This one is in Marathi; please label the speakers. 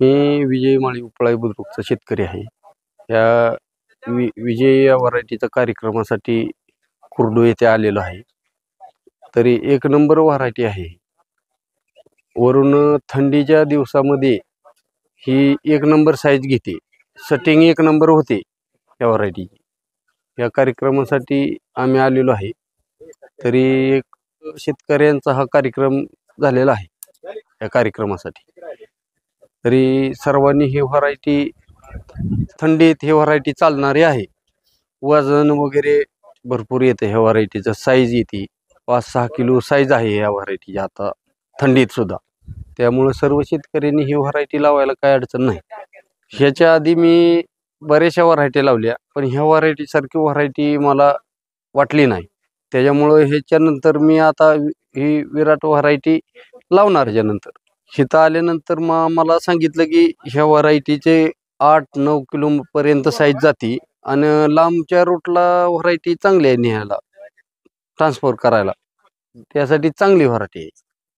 Speaker 1: मी विजय माळी उपळाई बुद्रुकचा शेतकरी आहे. या विजय या व्हरायटीचा कार्यक्रमासाठी कुर्डू येथे आलेलो आहे. तरी एक नंबर व्हरायटी आहे. वरून थंडीच्या दिवसामध्ये ही एक नंबर साईज घेते. सेटिंग एक नंबर होते या व्हरायटीची. या कार्यक्रमासाठी आम्ही आलेलो आहे. तरी एक शेतकऱ्यांचा हा कार्यक्रम झालेला आहे या कार्यक्रमासाठी. तरी सर्वांनी ही व्हरायटी थंडीत ही व्हरायटी चालणारी आहे. वजन वगैरे भरपूर येते ह्या व्हरायटीचं. साईज येते 5-6 किलो साईज आहे या व्हरायटीची आता थंडीत सुद्धा. त्यामुळे सर्व शेतकऱ्यांनी ही व्हरायटी लावायला काय अडचण नाही. ह्याच्या आधी मी बऱ्याचशा व्हरायटी लावल्या, पण ह्या व्हरायटी सारखी व्हरायटी मला वाटली नाही. त्याच्यामुळे ह्याच्यानंतर मी आता ही विराट व्हरायटी लावणार. ह्याच्यानंतर इथं आल्यानंतर मला सांगितलं की ह्या व्हरायटीचे 8-9 किलो पर्यंत साईज जाते आणि लांबच्या रूटला व्हरायटी चांगली आहे न्यायला, ट्रान्सफर करायला. त्यासाठी चांगली व्हरायटी आहे.